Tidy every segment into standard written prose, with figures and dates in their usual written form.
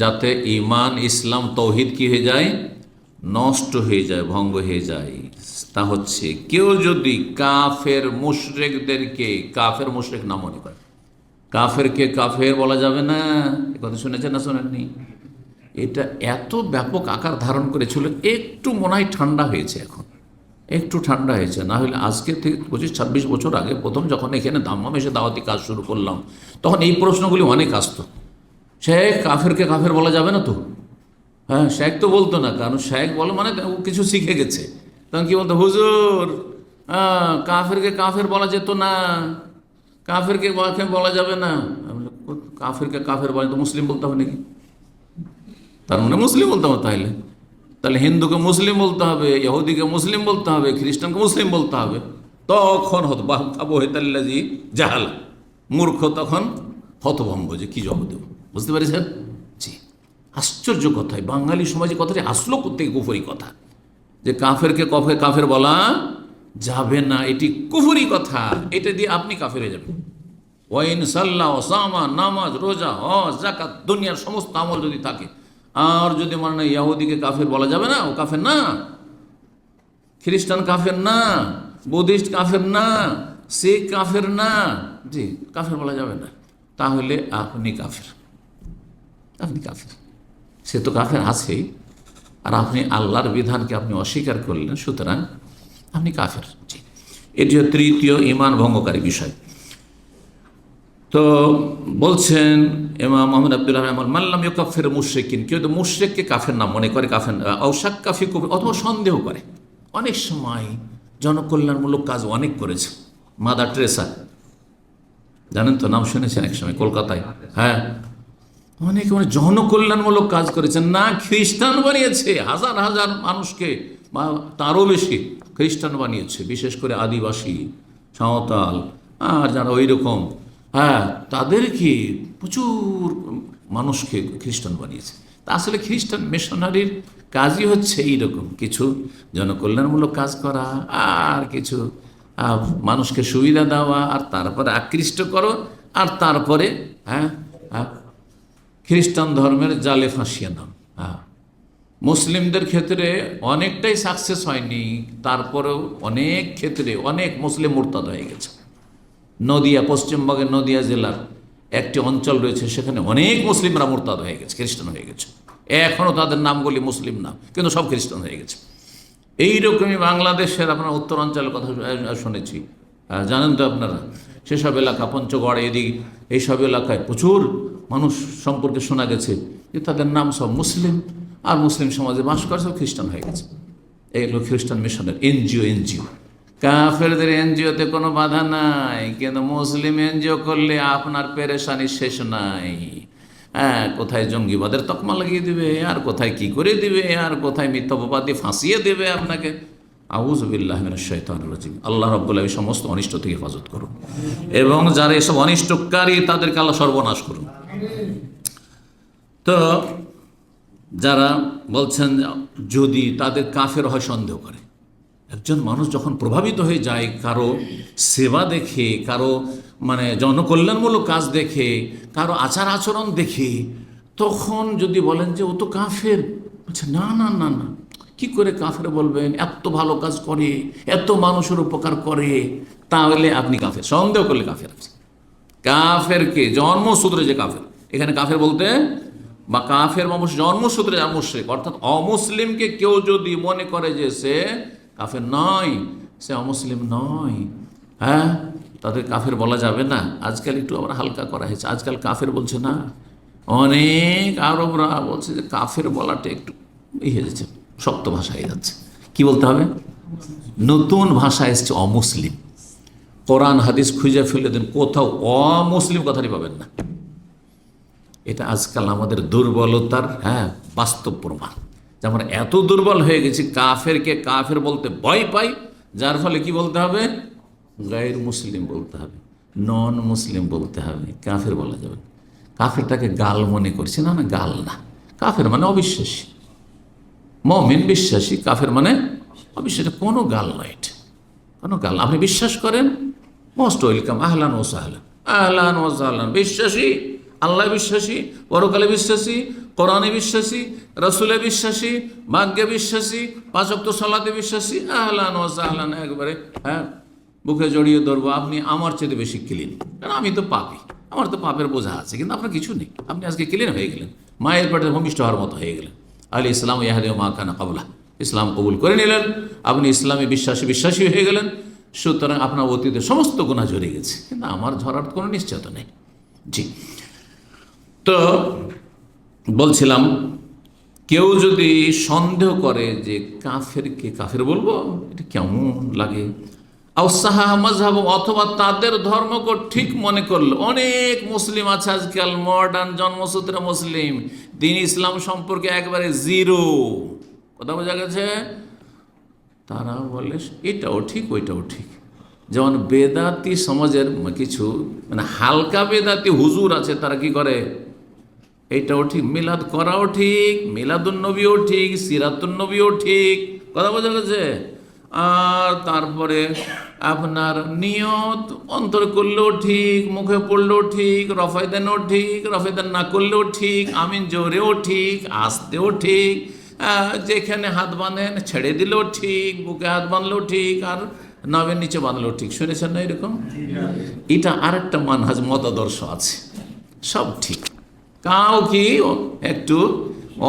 যাতে ঈমান ইসলাম তৌহিদ কি হয়ে যায়, নষ্ট হয়ে যায়, ভঙ্গ হয়ে যায়। তা হচ্ছে কেউ যদি কাফের মুশরিকদেরকে কাফের মুশরিক না মনে করে, কাফেরকে কাফের বলা যাবে না, এ কথা শুনেছেন না শোনেননি? এটা এত ব্যাপক আকার ধারণ করেছিল, একটু মনে হয় ঠান্ডা হয়েছে, এখন একটু ঠান্ডা হয়েছে। না হলে আজকে থেকে 25-26 বছর আগে প্রথম যখন এখানে দাম্মাম এসে দাওয়াতি কাজ শুরু করলাম, তখন এই প্রশ্নগুলি অনেক আসতো। শেখ কাফেরকে কাফের বলা যাবে না তো? হ্যাঁ, শেখ তো বলতো না, কারণ শেখ বলো মানে ও কিছু শিখে গেছে। তখন কি বলতো, হুজুর কাফেরকে কাফের বলা যেত না, কাফেরকে বলা যাবে না। কাফেরকে কাফের বলে তো মুসলিম বলতে হবে নাকি? তার মানে মুসলিম বলতে হবে, তাহলে তাহলে হিন্দুকে মুসলিম বলতে হবে, ইহুদিকে মুসলিম বলতে হবে, খ্রিস্টানকে মুসলিম বলতে হবে। তখন হতবাহি জাহাল, মূর্খ তখন হতভম্ব, যে কি জবাব দেব। বুঝতে পেরেছেন? জি, আশ্চর্য কথাই বাঙালি সমাজে কথাটি আসলো কোথেকে, কুফরি কথা, যে কাফেরকে কাফের বলা যাবে না, এটি কুফরি কথা, এটা দিয়ে আপনি কাফের হয়ে যাবেন। ওয়াইন সাল্লাহ ওসামা, নামাজ রোজা হজ যাকাত, দুনিয়ার সমস্ত আমল যদি থাকে, আর যদি মনে হয় ইহুদিকে কাফের বলা যাবে না, ও কাফের না, খ্রিস্টান কাফের না, বুদ্ধিস্ট কাফের না, শিখ কাফের না, জি কাফের বলা যাবে না, তাহলে আপনি কাফের, আপনি কাফের। সে তো কাফের আছেই, আর আপনি আল্লাহর বিধানকে আপনি অস্বীকার করলেন, সুতরাং আপনি কাফের। জি, এটি তৃতীয় ঈমান ভঙ্গকারী বিষয়। তো বলছেন ইমাম মুহাম্মদ আব্দুল্লাহ রহমান, মাল্লাম ইউকাফির মুশরিকিন, কেউ তো মুশরিককে কাফের না মনে করে, কাফের ঔশাক কাফি কুফর, অথবা সন্দেহ করে। অনেক সময় জনকল্যাণমূলক কাজ অনেক করেছে, মাদার টেরেসা জানেন তো, নাম শুনেছেন এক সময় কলকাতায়, হ্যাঁ, অনেক মানে জনকল্যাণমূলক কাজ করেছেন। না খ্রিস্টান বানিয়েছে, হাজার হাজার মানুষকে বা তারও বেশি খ্রিস্টান বানিয়েছে, বিশেষ করে আদিবাসী, সাঁওতাল আর যারা ওই রকম, হ্যাঁ, তাদেরকে প্রচুর মানুষকে খ্রিস্টান বানিয়েছে। তা আসলে খ্রিস্টান মিশনারির কাজই হচ্ছে এইরকম কিছু জনকল্যাণমূলক কাজ করা, আর কিছু মানুষকে সুবিধা দেওয়া, আর তারপরে আকৃষ্ট করো, আর তারপরে হ্যাঁ খ্রিস্টান ধর্মের জালে ফাঁসিয়ে দাও। হ্যাঁ, মুসলিমদের ক্ষেত্রে অনেকটাই সাকসেস হয়নি, তারপরেও অনেক ক্ষেত্রে অনেক মুসলিম মুরতাদ হয়ে গেছে। নদিয়া, পশ্চিমবঙ্গের নদিয়া জেলার একটি অঞ্চল রয়েছে, সেখানে অনেক মুসলিমরা মুরতাদ হয়ে গেছে, খ্রিস্টান হয়ে গেছে। এখনও তাদের নামগুলি মুসলিম নাম, কিন্তু সব খ্রিস্টান হয়ে গেছে। এইরকমই বাংলাদেশের আপনার উত্তরাঞ্চলের কথা শুনেছি, জানেন তো আপনারা, সেসব এলাকা পঞ্চগড় এদিক, এইসব এলাকায় প্রচুর মানুষ সম্পর্কে শোনা গেছে যে তাদের নাম সব মুসলিম, আর মুসলিম সমাজে বাস করে সব খ্রিস্টান হয়ে গেছে। এইগুলো খ্রিস্টান মিশনের এনজিও। কাফেরদের এনজিওতে কোনো বাধা নাই, কিন্তু মুসলিম এনজিও করলে আপনার পেরেশানি শেষ নাই। হ্যাঁ, কোথায় জঙ্গিবাদের তকমা লাগিয়ে দিবে, আর কোথায় কি করে দিবে, আর কোথায় মিথ্যাবাদ দিয়ে ফাঁসিয়ে দেবে আপনাকে। আউযু বিল্লাহি মিনাশ শাইতানির রাজিম। আল্লাহ রাব্বুল আলামিন সমস্ত অনিষ্ট থেকে হেফাজত করুন, এবং যারা এসব অনিষ্টকারী তাদেরকে আল্লাহ সর্বনাশ করুন। তো যারা বলছেন যদি তাদের কাফের হয় সন্দেহ করে, একজন মানুষ যখন প্রভাবিত হয়ে যায় কারো সেবা দেখে, কারো মানে জনকল্যাণমূলক কাজ দেখে, কারো আচার আচরণ দেখে, তখন যদি বলেন যে ও তো কাফের, বলছে না না না না, কি করে কাফের বলবেন, এত ভালো কাজ করে, এত মানুষের উপকার করে, তাহলে আপনি কাফের। সন্দেহ করলে কাফের। কাফেরকে জন্মসূত্রে যে কাফের, এখানে কাফের বলতে বা কাফের মানুষ জন্মসূত্রে যা মুশরিক, অর্থাৎ অমুসলিমকে কেউ যদি মনে করে যে সে কাফের নয়, সে অমুসলিম নয়, হ্যাঁ, তাদের কাফের বলা যাবে না। আজকাল একটু আবার হালকা করা হয়েছে, আজকাল কাফের বলছে না, অনেক আরবরা বলছে যে কাফের বলাটা একটু হয়ে যাচ্ছে, শক্ত ভাষা হয়ে যাচ্ছে। কি বলতে হবে? নতুন ভাষা এসছে অমুসলিম। কোরআন হাদিস খুঁজে ফেলে দেন, কোথাও অমুসলিম কথাটি পাবেন না। এটা আজকাল আমাদের দুর্বলতার বাস্তব প্রমাণ। যেমন এত দুর্বল হয়ে গেছি, কাফেরকে কাফের বলতে ভয় পাই, যার ফলে কি বলতে হবে? গায়ের মুসলিম বলতে হবে, নন মুসলিম বলতে হবে, কাফের বলা যাবে না। কাফেরটাকে গাল মনে করছি, না না, গাল না। কাফের মানে অবিশ্বাসী, মুমিন বিশ্বাসী, কাফের মানে অবিশ্বাসী। কোনো গাল নয়, এটা কোনো গাল। আপনি বিশ্বাস করেন, মোস্ট ওয়েলকাম, আহলান ও সাহলান, আহলান ও সাহলান। বিশ্বাসী, আল্লাহ বিশ্বাসী, পরকালে বিশ্বাসী, কোরআনে বিশ্বাসী, রসুলে বিশ্বাসী, ভাগ্যে বিশ্বাসী, 5 ওয়াক্ত সালাতে বিশ্বাসী, আহলান ওয়া সাহলান, একবারে হ্যাঁ বুকে জড়িয়ে ধরবো। আপনি আমার চেয়ে বেশি ক্লিন, কারণ আমি তো পাপী, আমার তো পাপের বোঝা আছে, কিন্তু আপনার কিছু নেই, আপনি আজকে ক্লিন হয়ে গেলেন, মায়ের পেটে ভূমিষ্ঠ হওয়ার মতো হয়ে গেলেন। আল ইসলাম ইয়াহদি মা কানা কাবলা, ইসলাম কবুল করে নিলেন, আপনি ইসলামে বিশ্বাসী হয়ে গেলেন। সুতরাং আপনার অতীতের সমস্ত গুনাহ ঝরে গেছে, কিন্তু আমার ঝরার কোনো নিশ্চয়তা নেই। জি, তো বলছিলাম, কেউ যদি সন্দেহ করে যে কাফেরকে কাফের বলবো, এটা কেমন লাগে, আউসাহা মাজহাব, অথবা তাদের ধর্মকে ঠিক মনে করলো। অনেক মুসলিম আছে আজকাল, মডার্ন জন্মসূত্রে মুসলিম, দিন ইসলাম সম্পর্কে একবারে জিরো, কথা বোঝা গেছে। তারা বলে এটাও ঠিক ওইটাও ঠিক। যেমন বেদাতি সমাজের কিছু মানে হালকা বেদাতি হুজুর আছে, তারা কি করে, এইটাও ঠিক, মিলাদ করাও ঠিক, মিলাদুন নবীও ঠিক, সিরাতুন নবীও ঠিক, কথা বোঝা গেছে। আর তারপরে আপনার নিয়ত অন্তর করলেও ঠিক, মুখে পড়লেও ঠিক, রফায়দানও ঠিক, রফায়দান না করলেও ঠিক, আমিন জোরেও ঠিক, আসতেও ঠিক, যেখানে হাত বাঁধেন ছেড়ে দিলেও ঠিক, বুকে হাত বাঁধলেও ঠিক, আর নাভের নিচে বাঁধলেও ঠিক। শুনেছেন না এরকম? এটা আরেকটা মানহাজ মতাদর্শ আছে, সব ঠিক, কাউকে একটু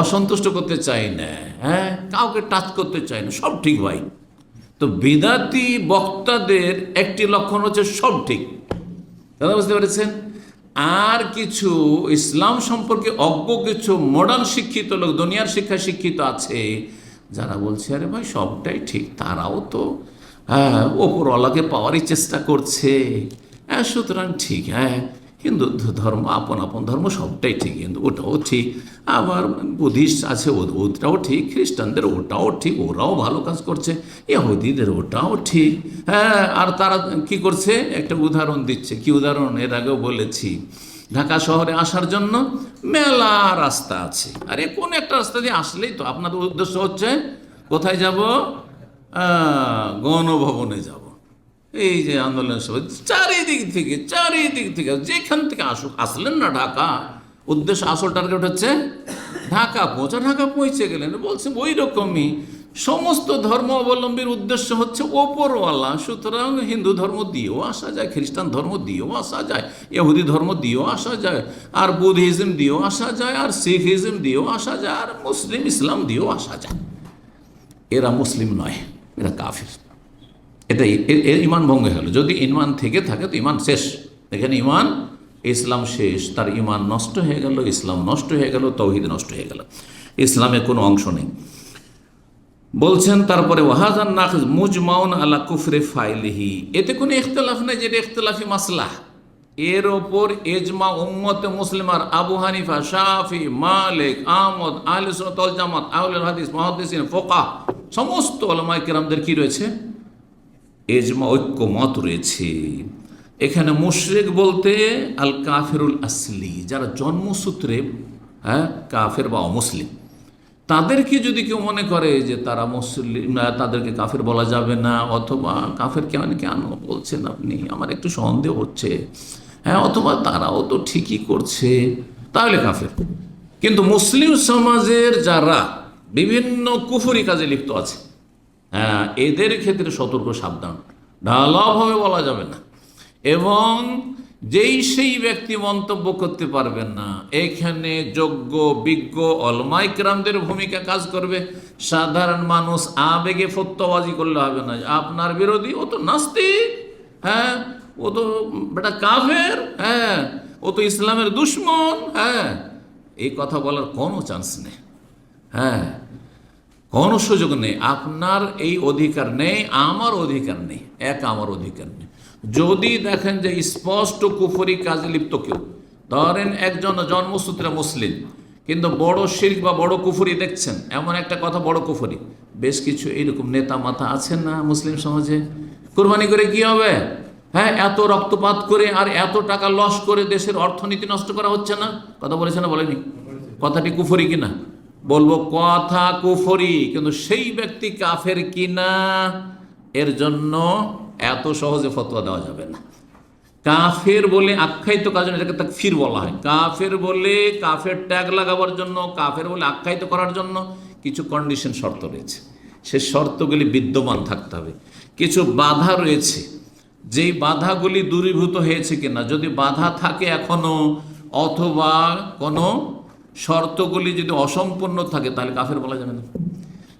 অসন্তুষ্ট করতে চাই না, হ্যাঁ, কাউকে টাচ করতে চাই না, সব ঠিক ভাই। তো বিদাতি বক্তাদের একটি লক্ষণ হচ্ছে সব ঠিক, দাদা বুঝতে পেরেছেন। আর কিছু ইসলাম সম্পর্কে অজ্ঞ কিছু মডার্ন শিক্ষিত লোক, দুনিয়ার শিক্ষায় শিক্ষিত আছে, যারা বলছে আরে ভাই সবটাই ঠিক, তারাও তো হ্যাঁ ওপরওয়ালাকে পাওয়ারই চেষ্টা করছে, হ্যাঁ সুতরাং ঠিক, হ্যাঁ হিন্দু ধর্ম আপন আপন ধর্ম সবটাই ঠিক, কিন্তু ওটাও ঠিক, আবার বুদ্ধিস্ট আছে ওটাও ঠিক, খ্রিস্টানদের ওটাও ঠিক, ওরাও ভালো কাজ করছে, ইহুদিদের ওটাও ঠিক, হ্যাঁ। আর তারা কি করছে, একটা উদাহরণ দিচ্ছে, কি উদাহরণ, এর আগেও বলেছি, ঢাকা শহরে আসার জন্য মেলা রাস্তা আছে, আরে কোন একটা রাস্তা দিয়ে আসলেই তো আপনাদের উদ্দেশ্য হচ্ছে কোথায় যাব, গণভবনে যাব। এই যে আন্দোলনের সময় চারিদিক থেকে যেখান থেকে আসলেন না ঢাকা, উদ্দেশ্য আসল টার্গেট হচ্ছে ঢাকা পৌঁছা, ঢাকা পৌঁছে গেলেন, বলছে ওই রকমই সমস্ত ধর্ম অবলম্বীর উদ্দেশ্য হচ্ছে ওপরওয়ালা। সুতরাং হিন্দু ধর্ম দিয়েও আসা যায়, খ্রিস্টান ধর্ম দিয়েও আসা যায়, ইহুদি ধর্ম দিয়েও আসা যায়, আর বুদ্ধিজম দিয়েও আসা যায়, আর শিখিজম দিয়েও আসা যায়, আর মুসলিম ইসলাম দিয়েও আসা যায়। এরা মুসলিম নয়, এরা কাফির। এটাই এর ইমান ভঙ্গ হয়ে গেল। যদি ইমান থেকে থাকে তো ইমান শেষ, এখানে ইমান ইসলাম শেষ, তার ইমান নষ্ট হয়ে গেল, ইসলাম নষ্ট হয়ে গেল, তাওহীদ নষ্ট হয়ে গেল, ইসলামের কোনো অংশ নেই। বলছেন তারপরে ওয়াহাজান নাকিজ মুজমাউন আলা কুফরে ফাইলিহি, এতে কোনো ইখতিলাফ নেই, যেটা ইখতিলাফি মাসলাহ, এর ওপর এজমা উম্মতে মুসলিমার, আবু হানিফা, শাফি, মালিক, আহমদ, আহলে সুন্নাত ওয়াল জামাত, আহলুল হাদিস, মুহাদ্দিসিন, ফুকাহা, সমস্ত উলামায়ে কেরামদের কি রয়েছে, এজমা ঐক্যমত রয়েছে। এখানে মুশরিক বলতে আল কাফেরুল আসলি, যারা জন্মসূত্রে হ্যাঁ কাফের বা অমুসলিম, তাদেরকে যদি কেউ মনে করে যে তারা মুসলিম, তাদেরকে কাফের বলা যাবে না, অথবা কাফের কেন কেন বলছেন আপনি, আমার একটু সন্দেহ হচ্ছে, হ্যাঁ, অথবা তারাও তো ঠিকই করছে, তাহলে কাফের। কিন্তু মুসলিম সমাজের যারা বিভিন্ন কুফরি কাজে লিপ্ত আছে, হ্যাঁ, এদের ক্ষেত্রে সতর্ক সাবধান, ঢালাওভাবে বলা যাবে না। এবং যেই সেই ব্যক্তি মন্তব্য করতে পারবেন না, এখানে যোগ্য বিজ্ঞ ওলামায়ে কেরামদের ভূমিকা কাজ করবে। সাধারণ মানুষ আবেগে ফতোয়াবাজি করলে হবে না, আপনার বিরোধী ও তো নাস্তিক, হ্যাঁ ও তো বেটা কাফের, হ্যাঁ ও তো ইসলামের দুশ্মন, হ্যাঁ, এই কথা বলার কোনো চান্স নেই, হ্যাঁ কোনো সুযোগ নেই। আপনার এই অধিকার নেই, আমার অধিকার নেই, আমার অধিকার নেই। যদি দেখেন যে স্পষ্ট কুফরি কাজে লিপ্ত কেউ, ধরেন একজন জন্মসূত্রে মুসলিম কিন্তু বড় শিরক বা বড় কুফরি দেখছেন, এমন একটা কথা বড় কুফরি, বেশ কিছু এইরকম নেতা মাথা আছেন না মুসলিম সমাজে, কুরবানি করে কি হবে, হ্যাঁ এত রক্তপাত করে আর এত টাকা লস করে দেশের অর্থনীতি নষ্ট করা হচ্ছে না, কথা বলেছে না বলেনি, কথাটি কুফরি কিনা, বলবো কথা কুফরি, কিন্তু সেই ব্যক্তি কাফের কিনা এর জন্য এত সহজে ফতোয়া দেওয়া যাবে না। কাফের বলে আখ্যায়িত করার জন্য এটাকে তাকফির বলা হয়। কাফের বলে, কাফের ট্যাগ লাগাবার জন্য, কাফের বলে আখ্যায়িত করার জন্য কিছু কন্ডিশন, শর্ত রয়েছে। সে শর্তগুলি বিদ্যমান থাকতে হবে। কিছু বাধা রয়েছে, যেই বাধাগুলি দূরীভূত হয়েছে কিনা, যদি বাধা থাকে এখনো, অথবা কোনো শর্তগুলি যদি অসম্পূর্ণ থাকে, তাহলে কাফের বলা যাবে না।